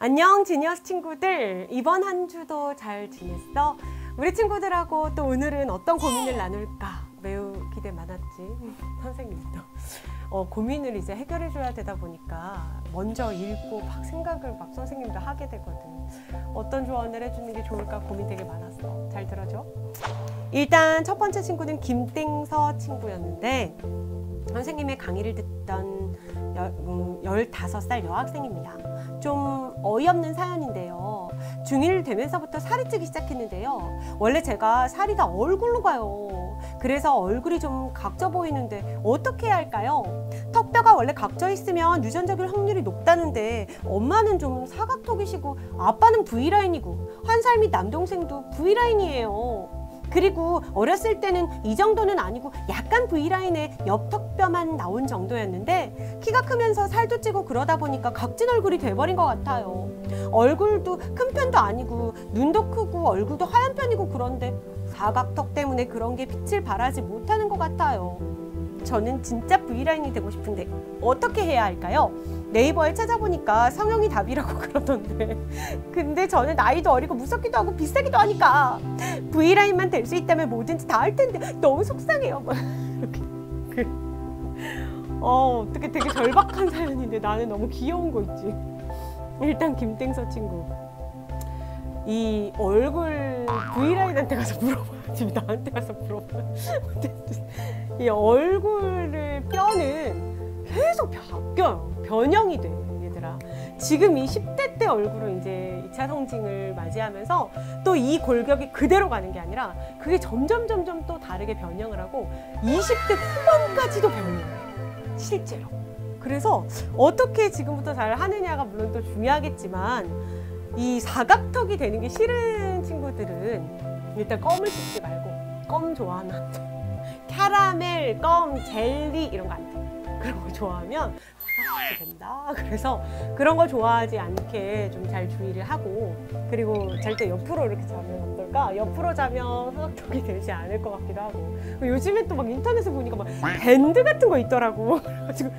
안녕 지니어스 친구들, 이번 한 주도 잘 지냈어? 우리 친구들하고 또 오늘은 어떤 고민을 나눌까 매우 기대 많았지. 선생님도 고민을 이제 해결해 줘야 되다 보니까 먼저 읽고 막 생각을 막 선생님도 하게 되거든. 어떤 조언을 해주는 게 좋을까 고민 되게 많았어. 잘 들어줘. 일단 첫 번째 친구는 김땡서 친구였는데 선생님의 강의를 듣던 15살 여학생입니다. 좀 어이없는 사연인데요. 중1 되면서부터 살이 찌기 시작했는데요. 원래 제가 살이 다 얼굴로 가요. 그래서 얼굴이 좀 각져 보이는데 어떻게 해야 할까요? 턱뼈가 원래 각져 있으면 유전적일 확률이 높다는데 엄마는 좀 사각턱이시고 아빠는 V라인이고 한 살 밑 남동생도 V라인이에요. 그리고 어렸을 때는 이 정도는 아니고 약간 V라인에 옆턱뼈만 나온 정도였는데 키가 크면서 살도 찌고 그러다 보니까 각진 얼굴이 돼버린 것 같아요. 얼굴도 큰 편도 아니고 눈도 크고 얼굴도 하얀 편이고 그런데 사각턱 때문에 그런 게 빛을 발하지 못하는 것 같아요. 저는 진짜 V라인이 되고 싶은데 어떻게 해야 할까요? 네이버에 찾아보니까 성형이 답이라고 그러던데 근데 저는 나이도 어리고 무섭기도 하고 비싸기도 하니까 V라인만 될 수 있다면 뭐든지 다 할 텐데 너무 속상해요. 이렇게. 어떻게 되게 절박한 사연인데 나는 너무 귀여운 거 있지. 일단 김땡서 친구, 이 얼굴 V라인한테 가서 물어봐야지. 나한테 가서 물어봐. 이 얼굴을 뼈는 계속 바뀌어요. 변형이 돼, 얘들아. 지금 이 10대 때 얼굴은 이제 2차 성징을 맞이하면서 또 이 골격이 그대로 가는 게 아니라 그게 점점 또 다르게 변형을 하고 20대 후반까지도 변형해, 실제로. 그래서 어떻게 지금부터 잘 하느냐가 물론 또 중요하겠지만 이 사각턱이 되는 게 싫은 친구들은 일단 껌을 씹지 말고, 껌 좋아하면 안 돼. 캐러멜, 껌, 젤리 이런 거 안 돼. 그런 거 좋아하면 사각턱이 된다. 그래서 그런 거 좋아하지 않게 좀 잘 주의를 하고, 그리고 잘 때 옆으로 이렇게 자면 어떨까? 옆으로 자면 사각턱이 되지 않을 것 같기도 하고. 요즘에 또 막 인터넷에 보니까 막 밴드 같은 거 있더라고. 그래가지고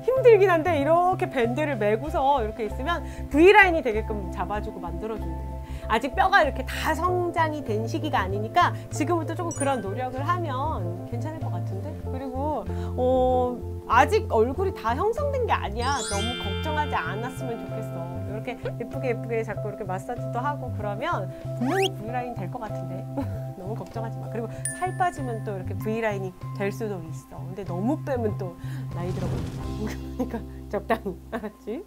힘들긴 한데 이렇게 밴드를 메고서 이렇게 있으면 V라인이 되게끔 잡아주고 만들어준대. 아직 뼈가 이렇게 다 성장이 된 시기가 아니니까 지금부터 조금 그런 노력을 하면 괜찮을 것 같은데? 그리고 아직 얼굴이 다 형성된 게 아니야. 너무 걱정하지 않았으면 좋겠어. 이렇게 예쁘게 자꾸 이렇게 마사지도 하고 그러면 분명히 V라인 될 것 같은데 너무 걱정하지 마. 그리고 살 빠지면 또 이렇게 V라인이 될 수도 있어. 근데 너무 빼면 또 나이 들어 보인다. 그러니까 적당히, 알았지?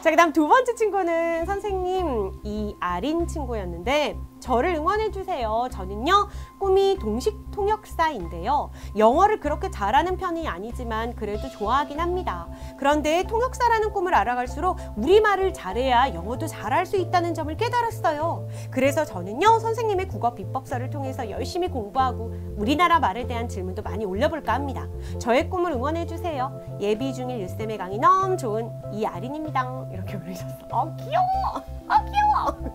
자, 그 다음 두 번째 친구는 선생님 이아린 친구였는데 저를 응원해주세요. 저는요 꿈이 동식 통역사인데요. 영어를 그렇게 잘하는 편이 아니지만 그래도 좋아하긴 합니다. 그런데 통역사라는 꿈을 알아갈수록 우리말을 잘해야 영어도 잘할 수 있다는 점을 깨달았어요. 그래서 저는요 선생님의 국어 비법서를 통해서 열심히 공부하고 우리나라 말에 대한 질문도 많이 올려볼까 합니다. 저의 꿈을 응원해주세요. 예비 중1 유쌤의 강의 너무 좋은 이아린입니다. 이렇게 올리셨어. 귀여워. 귀여워.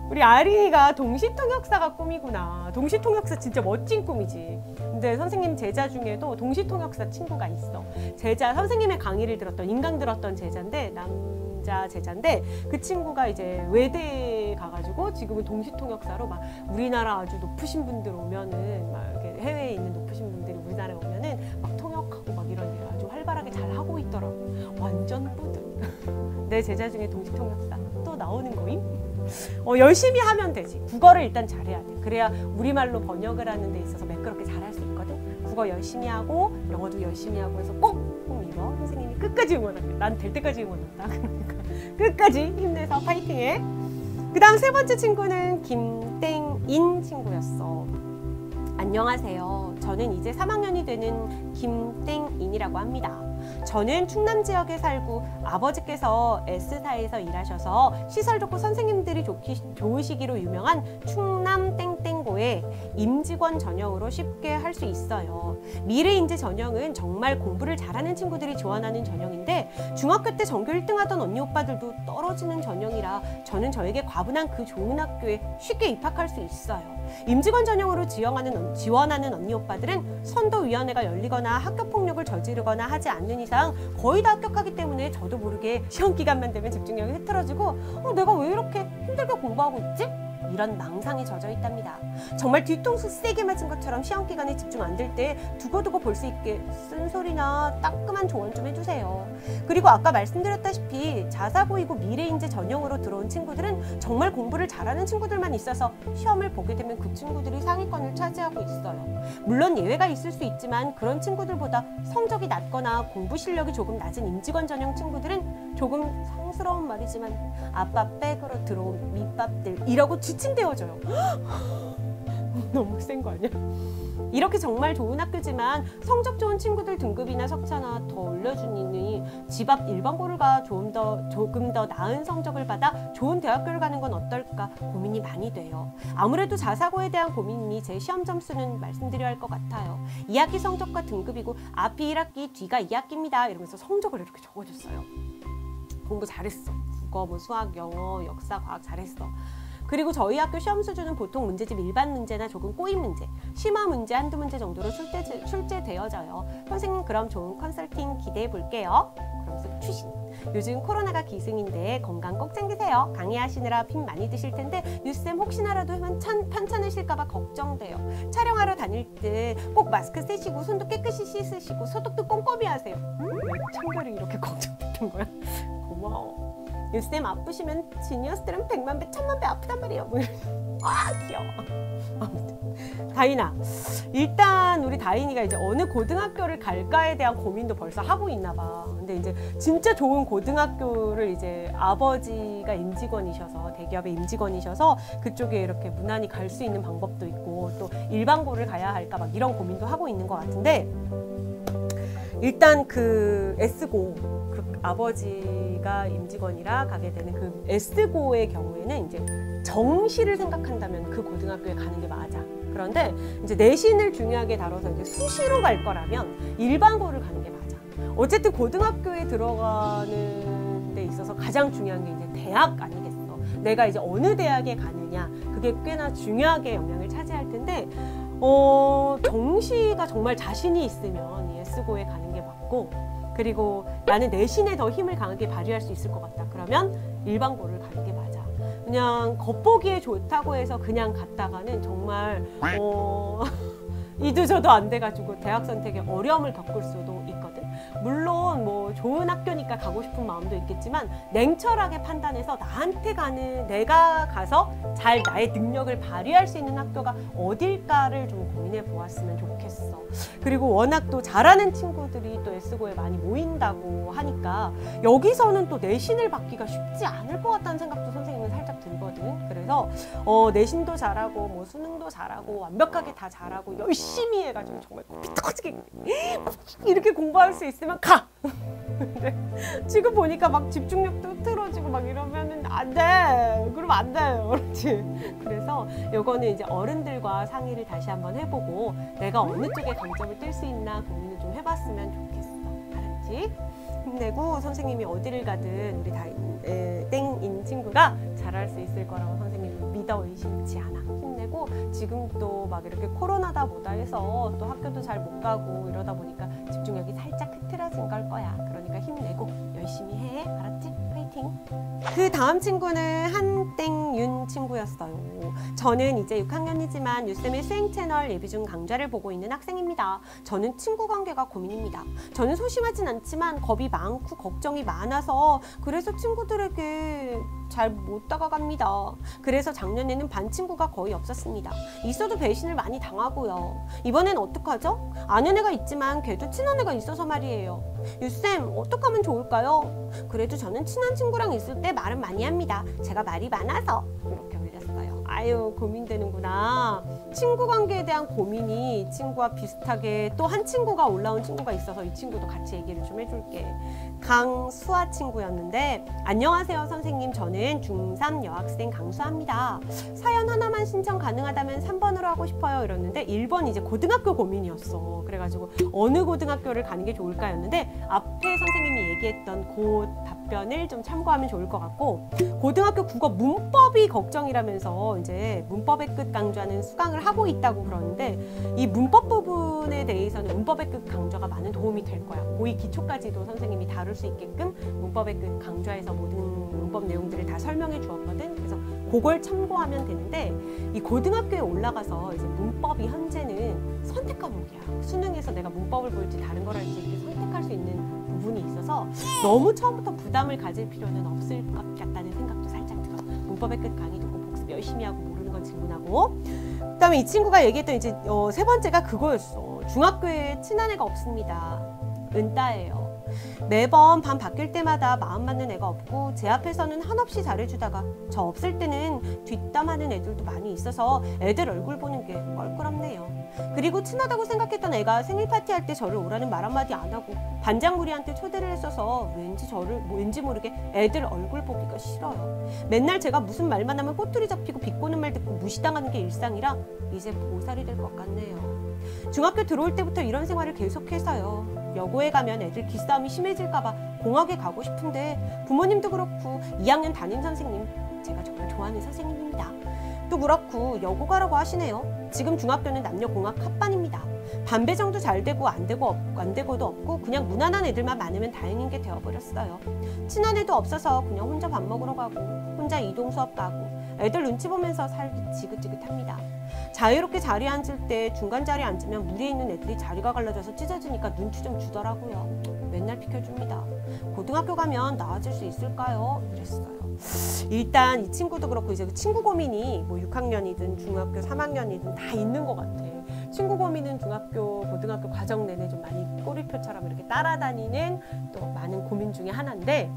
우리 아린이가 동시통역사가 꿈이구나. 동시통역사 진짜 멋진 꿈이지. 근데 선생님 제자 중에도 동시통역사 친구가 있어. 제자, 선생님의 강의를 들었던, 인강 들었던 제자인데, 남자 제자인데 그 친구가 이제 외대에 가가지고 지금은 동시통역사로 막 우리나라 아주 높으신 분들 오면은 막 이렇게 해외에 있는 높으신 분들이 우리나라에 오면은 막 통역하고 막 이런 일을 아주 활발하게 잘 하고 있더라고. 완전 뿌듯. 내 제자 중에 동시통역사 또 나오는 거임? 열심히 하면 되지. 국어를 일단 잘해야 돼. 그래야 우리말로 번역을 하는 데 있어서 매끄럽게 잘할 수 있거든. 국어 열심히 하고 영어도 열심히 하고 해서 꼭 이뤄. 선생님이 끝까지 응원할게. 난 될 때까지 응원한다. 그러니까 끝까지 힘내서 파이팅해. 그 다음 세 번째 친구는 김땡인 친구였어. 안녕하세요. 저는 이제 3학년이 되는 김땡인이라고 합니다. 저는 충남 지역에 살고 아버지께서 S사에서 일하셔서 시설 좋고 선생님들이 좋으시기로 유명한 충남 땡땡고에 임직원 전형으로 쉽게 할 수 있어요. 미래인재 전형은 정말 공부를 잘하는 친구들이 지원하는 전형인데 중학교 때 전교 1등 하던 언니 오빠들도 떨어지는 전형이라 저는 저에게 과분한 그 좋은 학교에 쉽게 입학할 수 있어요. 임직원 전형으로 지원하는 언니 오빠들은 선도위원회가 열리거나 학교폭력을 저지르거나 하지 않는 이상 거의 다 합격하기 때문에 저도 모르게 시험 기간만 되면 집중력이 흐트러지고 내가 왜 이렇게 힘들게 공부하고 있지? 이런 망상에 젖어 있답니다. 정말 뒤통수 세게 맞은 것처럼 시험 기간에 집중 안 될 때 두고두고 볼 수 있게 쓴소리나 따끔한 조언 좀 해주세요. 그리고 아까 말씀드렸다시피 자사고이고 미래인재 전형으로 들어온 친구들은 정말 공부를 잘하는 친구들만 있어서 시험을 보게 되면 그 친구들이 상위권을 차지하고 있어요. 물론 예외가 있을 수 있지만 그런 친구들보다 성적이 낮거나 공부 실력이 조금 낮은 임직원 전형 친구들은 조금 상스러운 말이지만 아빠 백으로 들어온 밑밥들이라고 지칭되어져요. 너무 센 거 아니야? 이렇게 정말 좋은 학교지만 성적 좋은 친구들 등급이나 석차나 더 올려주니 집 앞 일반고를 가 조금 더 나은 성적을 받아 좋은 대학교를 가는 건 어떨까 고민이 많이 돼요. 아무래도 자사고에 대한 고민이니 제 시험 점수는 말씀드려야 할 것 같아요. 2학기 성적과 등급이고 앞이 1학기, 뒤가 2학기입니다. 이러면서 성적을 이렇게 적어줬어요. 공부 잘했어. 국어, 수학, 영어, 역사, 과학 잘했어. 그리고 저희 학교 시험 수준은 보통 문제집 일반 문제나 조금 꼬인 문제, 심화 문제 한두 문제 정도로 출제되어져요. 선생님 그럼 좋은 컨설팅 기대해 볼게요. 그러면서 추신. 요즘 코로나가 기승인데 건강 꼭 챙기세요. 강의하시느라 힘 많이 드실 텐데 뉴쌤 혹시나라도 편찮으실까 봐 걱정돼요. 촬영하러 다닐 때 꼭 마스크 쓰시고 손도 깨끗이 씻으시고 소독도 꼼꼼히 하세요. 왜 청결이 이렇게 걱정됐던 거야? 고마워. 뉴쌤 아프시면 지니어스들은 100만 배, 1000만 배 아프단 말이에요. 뭐 귀여워. 아무튼 다인아, 일단 우리 다인이가 이제 어느 고등학교를 갈까에 대한 고민도 벌써 하고 있나 봐. 근데 이제 진짜 좋은 고등학교를 이제 아버지가 임직원이셔서 대기업의 임직원이셔서 그쪽에 이렇게 무난히 갈 수 있는 방법도 있고 또 일반고를 가야 할까 막 이런 고민도 하고 있는 것 같은데 일단 그 S고 아버지가 임직원이라 가게 되는 그 S고의 경우에는 이제 정시를 생각한다면 그 고등학교에 가는 게 맞아. 그런데 이제 내신을 중요하게 다뤄서 이제 수시로 갈 거라면 일반고를 가는 게 맞아. 어쨌든 고등학교에 들어가는 데 있어서 가장 중요한 게 이제 대학 아니겠어. 내가 이제 어느 대학에 가느냐 그게 꽤나 중요하게 영향을 차지할 텐데 정시가 정말 자신이 있으면 이 S고에 가는 게 맞고 그리고 나는 내신에 더 힘을 강하게 발휘할 수 있을 것 같다. 그러면 일반고를 가는 게 맞아. 그냥 겉보기에 좋다고 해서 그냥 갔다가는 정말 이도 저도 안 돼가지고 대학 선택에 어려움을 겪을 수도 있거든. 물론 뭐 좋은 학교니까 가고 싶은 마음도 있겠지만 냉철하게 판단해서 나한테 가는 내가 가서 잘 나의 능력을 발휘할 수 있는 학교가 어딜까를 좀 고민해 보았으면 좋겠어. 그리고 워낙 또 잘하는 친구들이 또 S고에 많이 모인다고 하니까 여기서는 또 내신을 받기가 쉽지 않을 것 같다는 생각도 선생님은 살짝 들거든. 그래서 내신도 잘하고 뭐 수능도 잘하고 완벽하게 다 잘하고 열심히 해가지고 정말 피 터지게 이렇게 공부할 수 있으면 가! 근데 지금 보니까 막 집중력도 흐트러지고 막 이러면은 안 돼! 그러면 안 돼요. 그렇지? 그래서 요거는 이제 어른들과 상의를 다시 한번 해보고 내가 어느 쪽에 강점을 뜰 수 있나 고민을 좀 해봤으면 좋겠어. 알았지? 힘내고 선생님이 어디를 가든 우리 땡인 친구가 잘할 수 있을 거라고 선생님은 믿어 의심치 않아. 힘내고 지금 또 막 이렇게 코로나다 뭐다 해서 또 학교도 잘 못 가고 이러다 보니까 집중력이 살짝 흐트러진 걸 거야. 그러니까 힘내고 열심히 해. 알았지? 파이팅! 그 다음 친구는 한땡윤 친구였어요. 저는 이제 6학년이지만 유쌤의 수행 채널 예비 중 강좌를 보고 있는 학생입니다. 저는 친구 관계가 고민입니다. 저는 소심하진 않지만 겁이 많고 걱정이 많아서 그래서 친구들에게 잘 못 다가갑니다. 그래서 작년에는 반 친구가 거의 없었습니다. 있어도 배신을 많이 당하고요. 이번엔 어떡하죠? 아는 애가 있지만 걔도 친한 애가 있어서 말이에요. 유쌤 어떻게 하면 좋을까요? 그래도 저는 친한 친구랑 있을 때 말은 많이 합니다. 제가 말이 많아서 이렇게 올렸어요. 아유 고민되는구나. 친구 관계에 대한 고민이 이 친구와 비슷하게 또 한 친구가 올라온 친구가 있어서 이 친구도 같이 얘기를 좀 해줄게. 강수아 친구였는데, 안녕하세요 선생님, 저는 중3 여학생 강수아입니다. 사연 하나만 신청 가능하다면 3번으로 하고 싶어요 이랬는데 1번 이제 고등학교 고민이었어. 그래가지고 어느 고등학교를 가는 게 좋을까였는데 앞에 선생님이 얘기했던 그 답변을 좀 참고하면 좋을 것 같고, 고등학교 국어 문법이 걱정이라면서 이제 문법의 끝 강조하는 수강을 하고 있다고 그러는데, 이 문법 부분에 대해서는 문법의 끝 강조가 많은 도움이 될 거야. 고2 기초까지도 선생님이 다룰 수 있게끔 문법의 끝 강조해서 모든 문법 내용들을 다 설명해 주었거든. 그래서 그걸 참고하면 되는데, 이 고등학교에 올라가서 이제 문법이 현재는 선택 과목이야. 수능에서 내가 문법을 볼지 다른 걸 할지 이렇게 선택할 수 있는 부분이 있어서 너무 처음부터 부담을 가질 필요는 없을 것 같다는 생각도 살짝 들어. 문법의 끝 강의 듣고 복습 열심히 하고 모르는 건 질문하고. 그다음에 이 친구가 얘기했던 이제 세 번째가 그거였어. 중학교에 친한 애가 없습니다. 은따예요. 매번 반 바뀔 때마다 마음 맞는 애가 없고 제 앞에서는 한없이 잘해주다가 저 없을 때는 뒷담하는 애들도 많이 있어서 애들 얼굴 보는 게 껄끄럽네요. 그리고 친하다고 생각했던 애가 생일 파티할 때 저를 오라는 말 한마디 안 하고 반장무리한테 초대를 했어서 왠지 모르게 애들 얼굴 보기가 싫어요. 맨날 제가 무슨 말만 하면 꼬투리 잡히고 비꼬는 말 듣고 무시당하는 게 일상이라 이제 보살이 될 것 같네요. 중학교 들어올 때부터 이런 생활을 계속해서요. 여고에 가면 애들 기싸움이 심해질까봐 공학에 가고 싶은데 부모님도 그렇고 2학년 담임 선생님, 제가 정말 좋아하는 선생님입니다. 또 그렇고 여고 가라고 하시네요. 지금 중학교는 남녀 공학 합반입니다. 반배정도 잘 되고 안 되고도 없고 그냥 무난한 애들만 많으면 다행인 게 되어버렸어요. 친한 애도 없어서 그냥 혼자 밥 먹으러 가고 혼자 이동 수업 가고 애들 눈치 보면서 살기 지긋지긋합니다. 자유롭게 자리에 앉을 때 중간 자리에 앉으면 무리에 있는 애들이 자리가 갈라져서 찢어지니까 눈치 좀 주더라고요. 맨날 비켜줍니다. 고등학교 가면 나아질 수 있을까요? 이랬어요. 일단 이 친구도 그렇고 이제 친구 고민이 뭐 6학년이든 중학교 3학년이든 다 있는 것 같아. 친구 고민은 중학교, 고등학교 과정 내내 좀 많이 꼬리표처럼 이렇게 따라다니는 또 많은 고민 중에 하나인데,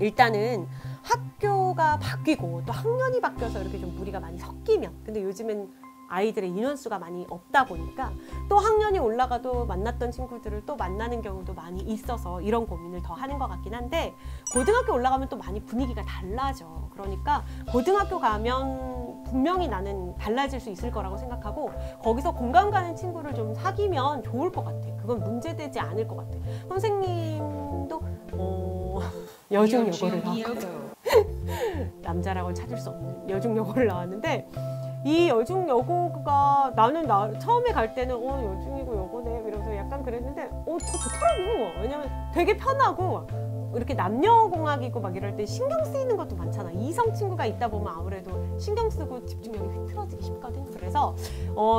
일단은 학교가 바뀌고 또 학년이 바뀌어서 이렇게 좀 무리가 많이 섞이면, 근데 요즘엔 아이들의 인원수가 많이 없다 보니까 또 학년이 올라가도 만났던 친구들을 또 만나는 경우도 많이 있어서 이런 고민을 더 하는 것 같긴 한데, 고등학교 올라가면 또 많이 분위기가 달라져. 그러니까 고등학교 가면 분명히 나는 달라질 수 있을 거라고 생각하고 거기서 공감 가는 친구를 좀 사귀면 좋을 것 같아. 그건 문제되지 않을 것 같아. 선생님도 여중 여고를 나왔거든. 남자라고 찾을 수 없는 여중 여고를 나왔는데, 이 여중 여고가 나는 처음에 갈 때는 여중이고 여고네 이러면서 약간 그랬는데 더 좋더라고. 왜냐면 되게 편하고 이렇게 남녀공학이고 막 이럴 때 신경 쓰이는 것도 많잖아. 이성 친구가 있다 보면 아무래도 신경 쓰고 집중력이 흐트러지기 쉽거든. 그래서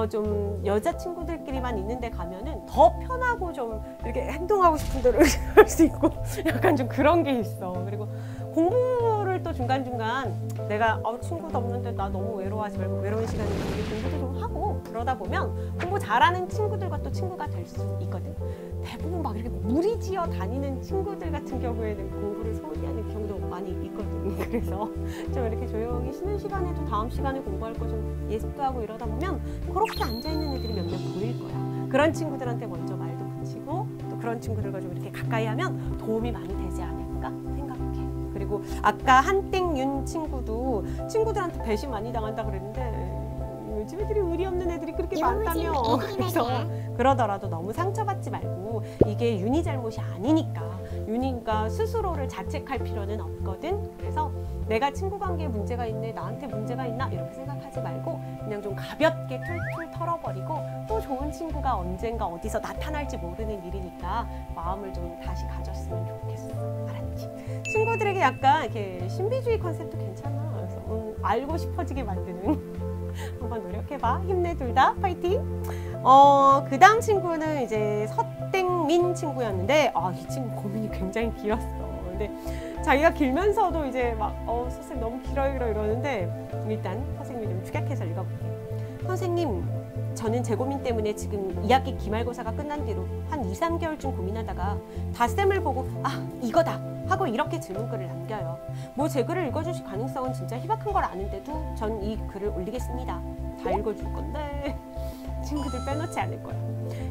좀 여자 친구들끼리만 있는데 가면은 더 편하고 좀 이렇게 행동하고 싶은 대로 할 수 있고 약간 좀 그런 게 있어. 그리고 공부를 또 중간중간 내가 친구도 없는데 나 너무 외로워하지 말고 외로운 시간에 공부도 좀 하고 그러다 보면 공부 잘하는 친구들과 또 친구가 될 수 있거든. 대부분 막 이렇게 무리지어 다니는 친구들 같은 경우에는 공부를 소홀히 하는 경우도 많이 있거든. 그래서 좀 이렇게 조용히 쉬는 시간에도 다음 시간에 공부할 거 좀 예습도 하고 이러다 보면 그렇게 앉아있는 애들이 몇몇 보일 거야. 그런 친구들한테 먼저 말도 붙이고 또 그런 친구들과 좀 이렇게 가까이 하면 도움이 많이 되지 않을까 생각해. 그리고 아까 한땡윤 친구도 친구들한테 배신 많이 당한다 그랬는데 요즘 애들이 의리 없는 애들이 그렇게 많다며. 그래서 그러더라도 너무 상처받지 말고 이게 윤희 잘못이 아니니까 윤희가 스스로를 자책할 필요는 없거든. 그래서 내가 친구 관계에 문제가 있네, 나한테 문제가 있나 이렇게 생각하지 말고 그냥 좀 가볍게 툴툴 털어버리고 또 좋은 친구가 언젠가 어디서 나타날지 모르는 일이니까 마음을 좀 다시 가졌으면 좋겠어. 알았지? 친구들에게 약간 이렇게 신비주의 컨셉도 괜찮아. 그래서 알고 싶어지게 만드는 한번 노력해봐. 힘내 둘 다 파이팅. 그 다음 친구는 이제 서땡민 친구였는데 이 친구 고민이 굉장히 길었어. 근데 자기가 길면서도 이제 막 선생님 너무 길어요 이러는데 일단 선생님이 좀 축약해서 읽어볼게. 선생님, 저는 제 고민 때문에 지금 2학기 기말고사가 끝난 뒤로 한 2, 3개월쯤 고민하다가 닷쌤을 보고 이거다 하고 이렇게 질문글을 남겨요. 뭐 제 글을 읽어주실 가능성은 진짜 희박한 걸 아는데도 전 이 글을 올리겠습니다. 다 읽어줄 건데 친구들 빼놓지 않을 거야.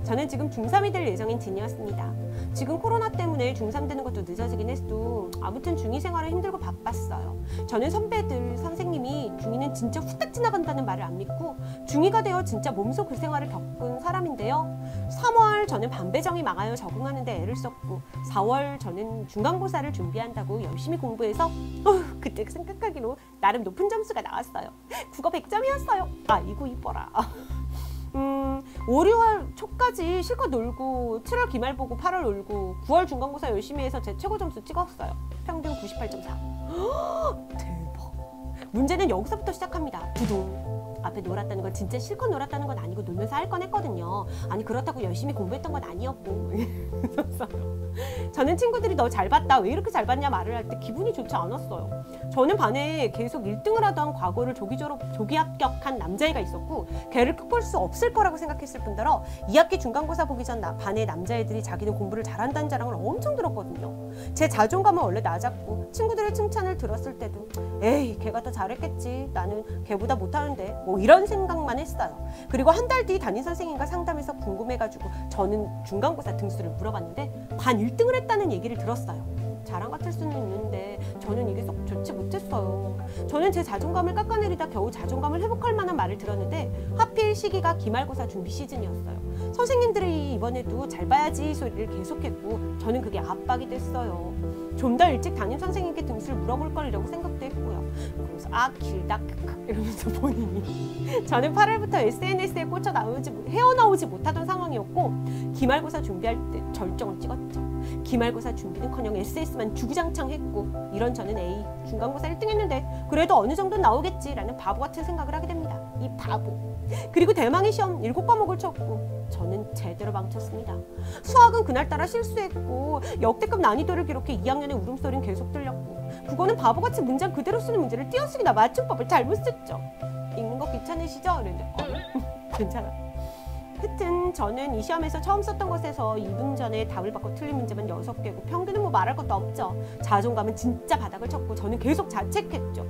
저는 지금 중3이 될 예정인 진이었습니다. 지금 코로나 때문에 중3 되는 것도 늦어지긴 했어도 아무튼 중2 생활은 힘들고 바빴어요. 저는 선배들, 선생님이 중2는 진짜 후딱 지나간다는 말을 안 믿고 중2가 되어 진짜 몸소 그 생활을 겪은 사람인데요. 3월 저는 반배정이 망하여 적응하는데 애를 썼고 4월 저는 중간고사를 준비한다고 열심히 공부해서 그때 생각하기로 나름 높은 점수가 나왔어요. 국어 100점이었어요. 아이고 이뻐라. 5, 6월 초까지 실컷 놀고 7월 기말보고 8월 놀고 9월 중간고사 열심히 해서 제 최고 점수 찍었어요. 평균 98.4. 대박. 문제는 여기서부터 시작합니다. 두둥. 앞에 놀았다는 건 진짜 실컷 놀았다는 건 아니고 놀면서 할 건 했거든요. 아니 그렇다고 열심히 공부했던 건 아니었고. 저는 친구들이 너 잘 봤다, 왜 이렇게 잘 봤냐 말을 할 때 기분이 좋지 않았어요. 저는 반에 계속 1등을 하던 과거를 조기 합격한 남자애가 있었고 걔를 꺾을 수 없을 거라고 생각했을 뿐더러 2학기 중간고사 보기 전 반의 남자애들이 자기는 공부를 잘한다는 자랑을 엄청 들었거든요. 제 자존감은 원래 낮았고 친구들의 칭찬을 들었을 때도 에이 걔가 더 잘했겠지, 나는 걔보다 못하는데 뭐 이런 생각만 했어요. 그리고 한 달 뒤 담임선생님과 상담해서 궁금해가지고 저는 중간고사 등수를 물어봤는데 반 1등을 했다는 얘기를 들었어요. 자랑 같을 수는 있는데 저는 이게 썩 좋지 못했어요. 저는 제 자존감을 깎아내리다 겨우 자존감을 회복할 만한 말을 들었는데 하필 시기가 기말고사 준비 시즌이었어요. 선생님들이 이번에도 잘 봐야지 소리를 계속했고 저는 그게 압박이 됐어요. 좀 더 일찍 담임 선생님께 등수를 물어볼 걸이라고 생각도 했고요. 그래서 길다 이러면서 본인이 저는 8월부터 SNS에 꽂혀 헤어나오지 못하던 상황이었고 기말고사 준비할 때 절정을 찍었죠. 기말고사 준비는커녕 SS만 주구장창 했고 이런 저는 에이 중간고사 1등 했는데 그래도 어느 정도는 나오겠지라는 바보 같은 생각을 하게 됩니다. 이 바보. 그리고 대망의 시험 7과목을 쳤고 저는 제대로 망쳤습니다. 수학은 그날따라 실수했고 역대급 난이도를 기록해 2학년의 울음소리는 계속 들렸고 국어는 바보같이 문장 그대로 쓰는 문제를 띄어쓰기나 맞춤법을 잘못 썼죠. 읽는 거 귀찮으시죠? 그랬는데 괜찮아. 하여튼 저는 이 시험에서 처음 썼던 것에서 2분 전에 답을 받고 틀린 문제만 6개고 평균은 뭐 말할 것도 없죠. 자존감은 진짜 바닥을 쳤고 저는 계속 자책했죠.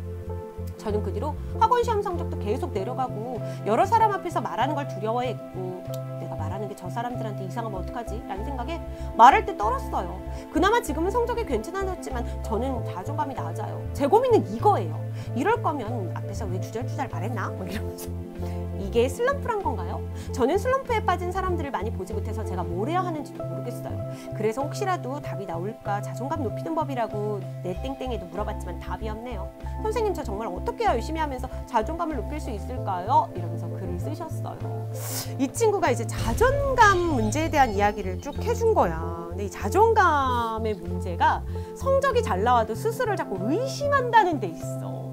저는 그 뒤로 학원 시험 성적도 계속 내려가고 여러 사람 앞에서 말하는 걸 두려워했고 내가 말하는 게 저 사람들한테 이상하면 어떡하지? 라는 생각에 말할 때 떨었어요. 그나마 지금은 성적이 괜찮아졌지만 저는 자존감이 낮아요. 제 고민은 이거예요. 이럴 거면 앞에서 왜 주절주절 말했나? 막 이러면서. 이게 슬럼프란 건가요? 저는 슬럼프에 빠진 사람들을 많이 보지 못해서 제가 뭘 해야 하는지도 모르겠어요. 그래서 혹시라도 답이 나올까 자존감 높이는 법이라고 내 땡땡에도 물어봤지만 답이 없네요. 선생님 저 정말 어떻게 해야 열심히 하면서 자존감을 높일 수 있을까요? 이러면서 글을 쓰셨어요. 이 친구가 이제 자존감 문제에 대한 이야기를 쭉 해준 거야. 근데 이 자존감의 문제가 성적이 잘 나와도 스스로를 자꾸 의심한다는 데 있어.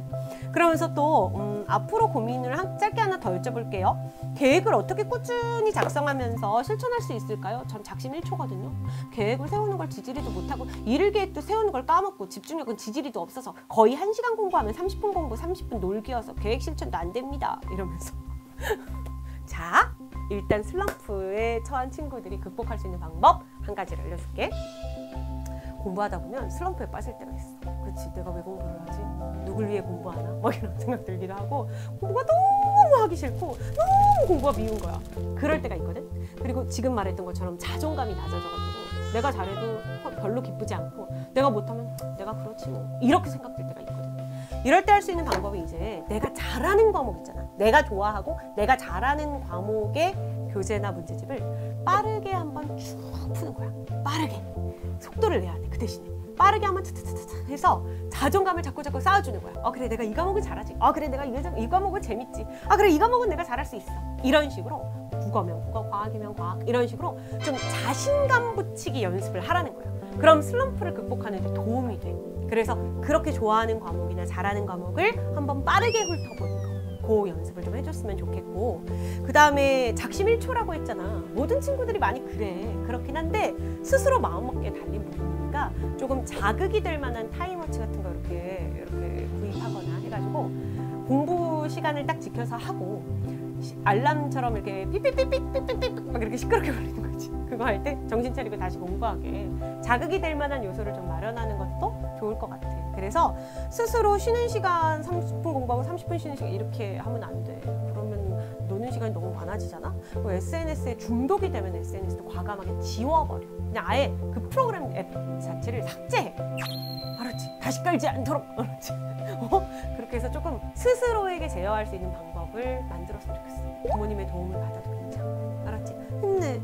그러면서 또 앞으로 고민을 짧게 하나 더 여쭤볼게요. 계획을 어떻게 꾸준히 작성하면서 실천할 수 있을까요? 전 작심 1초거든요. 계획을 세우는 걸 지지리도 못하고 일일 계획도 세우는 걸 까먹고 집중력은 지지리도 없어서 거의 1시간 공부하면 30분 공부, 30분 놀기여서 계획 실천도 안 됩니다. 이러면서 자, 일단 슬럼프에 처한 친구들이 극복할 수 있는 방법 한 가지를 알려줄게. 공부하다 보면 슬럼프에 빠질 때가 있어. 그렇지, 내가 왜 공부를 하지? 누굴 위해 공부하나? 막 이런 생각 들기도 하고 공부가 너무 하기 싫고 너무 공부가 미운 거야. 그럴 때가 있거든. 그리고 지금 말했던 것처럼 자존감이 낮아져가지고 내가 잘해도 별로 기쁘지 않고 내가 못하면 내가 그렇지 뭐 이렇게 생각될 때가 있거든. 이럴 때 할 수 있는 방법이 이제 내가 잘하는 과목 있잖아. 내가 좋아하고 내가 잘하는 과목의 교재나 문제집을 빠르게 한번 쭉 푸는 거야. 빠르게. 속도를 내야 돼. 그 대신에 빠르게 한번 트트트트 해서 자존감을 자꾸 쌓아주는 거야. 그래 내가 이 과목은 잘하지. 그래 내가 이 과목은 재밌지. 그래 이 과목은 내가 잘할 수 있어. 이런 식으로 국어면 국어, 과학이면 과학 이런 식으로 좀 자신감 붙이기 연습을 하라는 거야. 그럼 슬럼프를 극복하는 데 도움이 돼. 그래서 그렇게 좋아하는 과목이나 잘하는 과목을 한번 빠르게 훑어보는 거. 그 연습을 좀 해줬으면 좋겠고, 그 다음에 작심 1초라고 했잖아. 모든 친구들이 많이 그렇긴 한데 스스로 마음먹기에 달린 부분이니까 조금 자극이 될 만한 타임워치 같은 거 이렇게 구입하거나 해가지고 공부 시간을 딱 지켜서 하고 알람처럼 이렇게 삐삐삐삐삐삐삐 막 이렇게 시끄럽게 걸리는 거지. 그거 할 때 정신 차리고 다시 공부하게 자극이 될 만한 요소를 좀 마련하는 것도 좋을 것 같아. 그래서 스스로 쉬는 시간 30분 공부하고 30분 쉬는 시간 이렇게 하면 안 돼. 그러면 시간이 너무 많아지잖아. SNS에 중독이 되면 SNS도 과감하게 지워버려. 그냥 아예 그 프로그램 앱 자체를 삭제해. 알았지? 다시 깔지 않도록. 알았지? 그렇게 해서 조금 스스로에게 제어할 수 있는 방법을 만들었으면 좋겠어. 부모님의 도움을 받아도 괜찮고. 알았지? 힘내.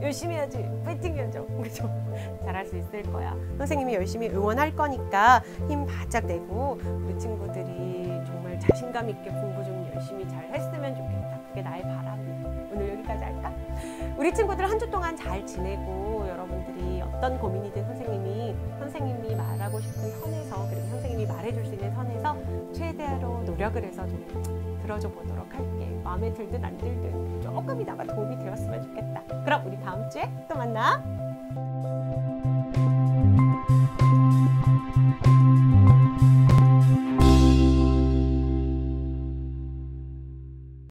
열심히 해야지. 파이팅 해야죠. 그죠? 잘할 수 있을 거야. 선생님이 열심히 응원할 거니까 힘 바짝 내고 우리 친구들이 정말 자신감 있게 공부 좀 열심히 잘 했으면 좋겠다. 그게 나의 바람이야. 오늘 여기까지 할까? 우리 친구들 한 주 동안 잘 지내고 여러분들이 어떤 고민이든 선생님이 말하고 싶은 선에서 그리고 선생님이 말해줄 수 있는 선에서 최대로 노력을 해서 좀 들어줘 보도록 할게. 마음에 들든 안 들든 조금이나마 도움이 되었으면 좋겠다. 그럼 우리 다음 주에 또 만나.